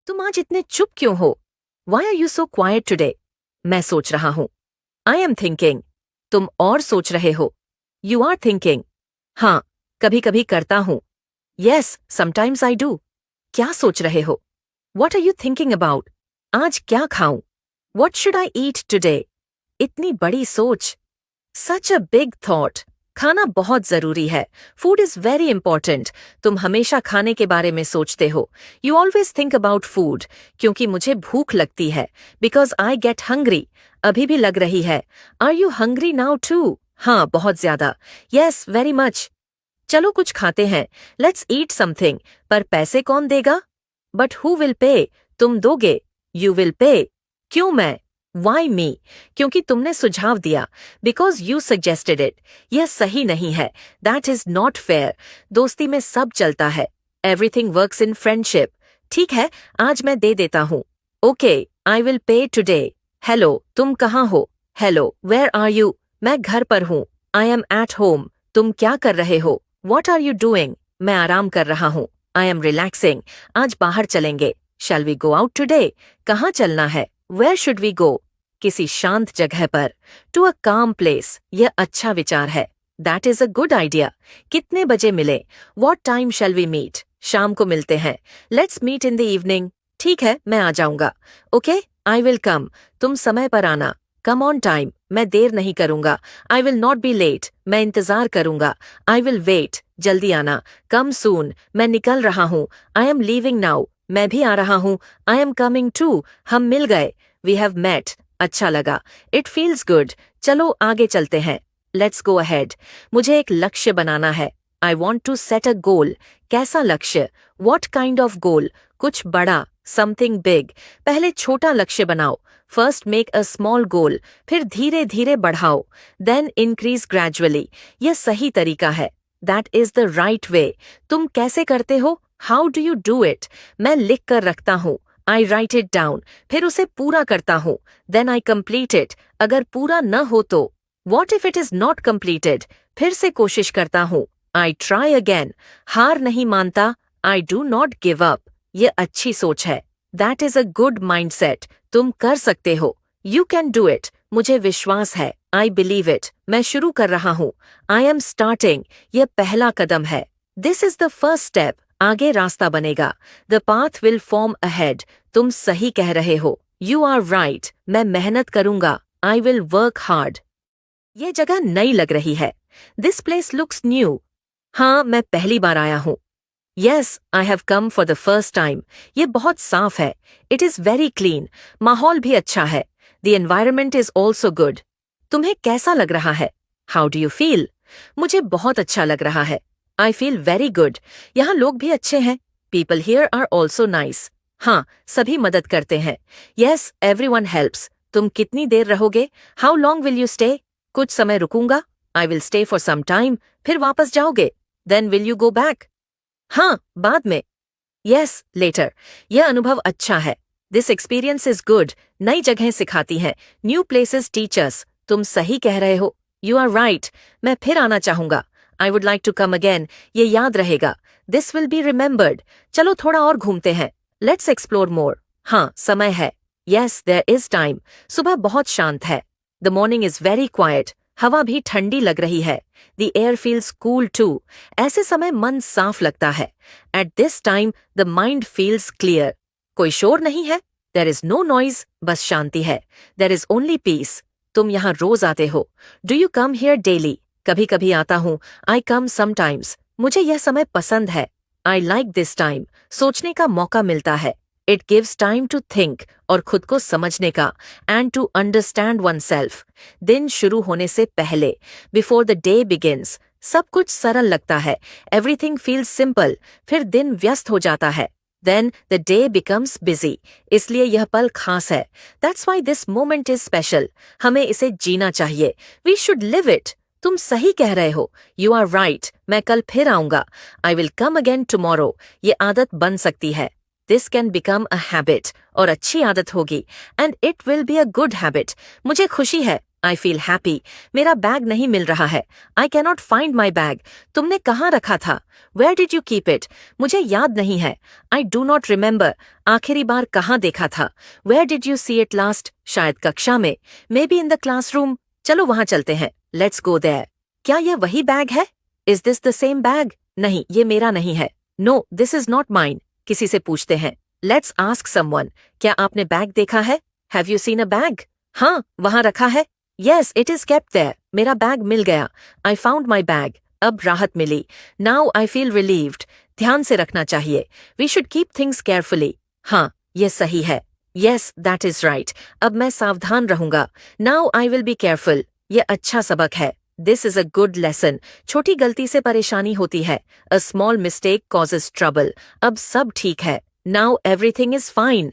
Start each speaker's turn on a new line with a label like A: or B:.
A: तुम आज इतने चुप क्यों हो? Why are you so quiet today? मैं सोच रहा हूँ. I am thinking. तुम और सोच रहे हो. You are thinking. हाँ, कभी कभी करता हूँ. Yes, sometimes I do. क्या सोच रहे हो? What are you thinking about? आज क्या खाऊं? What should I eat today? इतनी बड़ी सोच. Such a big thought. खाना बहुत जरूरी है. Food is very important. तुम हमेशा खाने के बारे में सोचते हो. You always think about food. क्योंकि मुझे भूख लगती है. Because I get hungry. अभी भी लग रही है. Are you hungry now too? हाँ, बहुत ज्यादा. Yes, very much. चलो कुछ खाते हैं. Let's eat something. पर पैसे कौन देगा? But who will pay? तुम दोगे. You will pay. क्यों मैं? Why me? क्योंकि तुमने सुझाव दिया. Because you suggested it. यह सही नहीं है. That is not fair. दोस्ती में सब चलता है. Everything works in friendship. ठीक है, आज मैं दे देता हूँ. Okay, I will pay today. Hello, तुम कहाँ हो? Hello, where are you? मैं घर पर हूँ. I am at home. तुम क्या कर रहे हो? What are you doing? मैं आराम कर रहा हूँ. I am relaxing. आज बाहर चलेंगे. Shall we go out today? कहाँ चलना है? Where should we go? किसी शांत जगह पर. To a calm place. यह अच्छा विचार है. That is a good idea. कितने बजे मिले? What time shall we meet? शाम को मिलते हैं. Let's meet in the evening. ठीक है, मैं आ जाऊंगा. Okay, I will come. तुम समय पर आना. Come on time. मैं देर नहीं करूंगा. I will not be late. मैं इंतजार करूंगा. I will wait. जल्दी आना. Come soon. मैं निकल रहा हूँ. I am leaving now. मैं भी आ रहा हूँ. I am coming too. हम मिल गए. We have met. अच्छा लगा. It feels good. चलो आगे चलते हैं. Let's go ahead. मुझे एक लक्ष्य बनाना है. I want to set a goal. कैसा लक्ष्य? What kind of goal? कुछ बड़ा. Something big. पहले छोटा लक्ष्य बनाओ. First make a small goal. फिर धीरे धीरे बढ़ाओ. Then increase gradually. यह सही तरीका है. That is the right way. तुम कैसे करते हो? How do you do it? मैं लिख कर रखता हूँ. I write it down. फिर उसे पूरा करता हूँ. Then I complete it. अगर पूरा न हो तो. What if it is not completed? फिर से कोशिश करता हूँ. I try again. हार नहीं मानता. I do not give up. ये अच्छी सोच है. That is a good mindset. तुम कर सकते हो. You can do it. मुझे विश्वास है. I believe it. मैं शुरू कर रहा हूँ. I am starting. यह पहला कदम है. This is the first step. आगे रास्ता बनेगा. The path will form ahead. तुम सही कह रहे हो. You are right. मैं मेहनत करूंगा. I will work hard. ये जगह नई लग रही है. This place looks new. हाँ, मैं पहली बार आया हूँ. Yes, I have come for the first time. ये बहुत साफ है. It is very clean. माहौल भी अच्छा है. The environment is also good. तुम्हें कैसा लग रहा है? How do you feel? मुझे बहुत अच्छा लग रहा है. I feel very good. यहाँ लोग भी अच्छे हैं. People here are also nice. हाँ, सभी मदद करते हैं. Yes, everyone helps. तुम कितनी देर रहोगे? How long will you stay? कुछ समय रुकूंगा. I will stay for some time. फिर वापस जाओगे. Then will you go back? हाँ, बाद में. Yes, later. यह अनुभव अच्छा है. This experience is good. नई जगहें सिखाती हैं. New places teach us. तुम सही कह रहे हो. You are right. मैं फिर आना चाहूंगा. I would like to come again. ये याद रहेगा. This will be remembered. चलो थोड़ा और घूमते हैं. Let's explore more. हाँ, समय है. Yes, there is time. सुबह बहुत शांत है. The morning is very quiet. हवा भी ठंडी लग रही है. The air feels cool too. ऐसे समय मन साफ लगता है. At this time, the mind feels clear. कोई शोर नहीं है. There is no noise. बस शांति है. There is only peace. तुम यहाँ रोज आते हो. Do you come here daily? कभी कभी आता हूँ. I come sometimes. मुझे यह समय पसंद है. I like this time. सोचने का मौका मिलता है. It gives time to think और खुद को समझने का and to understand oneself. दिन शुरू होने से पहले before the day begins. सब कुछ सरल लगता है. Everything feels simple. फिर दिन व्यस्त हो जाता है. Then the day becomes busy. इसलिए यह पल खास है. That's why this moment is special. हमें इसे जीना चाहिए. We should live it. तुम सही कह रहे हो. You are right. मैं कल फिर आऊंगा. I will come again tomorrow. ये आदत बन सकती है. This can become a habit. और अच्छी आदत होगी. And it will be a good habit. मुझे खुशी है. I feel happy. मेरा बैग नहीं मिल रहा है। I cannot find my bag. तुमने कहाँ रखा था? Where did you keep it? मुझे याद नहीं है। I do not remember. आखिरी बार कहाँ देखा था? Where did you see it last? शायद कक्षा में। Maybe in the classroom. चलो वहां चलते हैं। Let's go there. क्या यह वही बैग है? Is this the same bag? नहीं, ये मेरा नहीं है। No, this is not mine. किसी से पूछते हैं। Let's ask someone. क्या आपने बैग देखा है? Have you seen a bag? हाँ, वहां रखा है। Yes, it is kept there. मेरा बैग मिल गया। I found my bag. अब राहत मिली। Now I feel relieved. ध्यान से रखना चाहिए। We should keep things carefully. हाँ, ये सही है। Yes, that is right. अब मैं सावधान रहूंगा। Now I will be careful. ये अच्छा सबक है। This is a good lesson. छोटी गलती से परेशानी होती है। A small mistake causes trouble. अब सब ठीक है। Now everything is fine.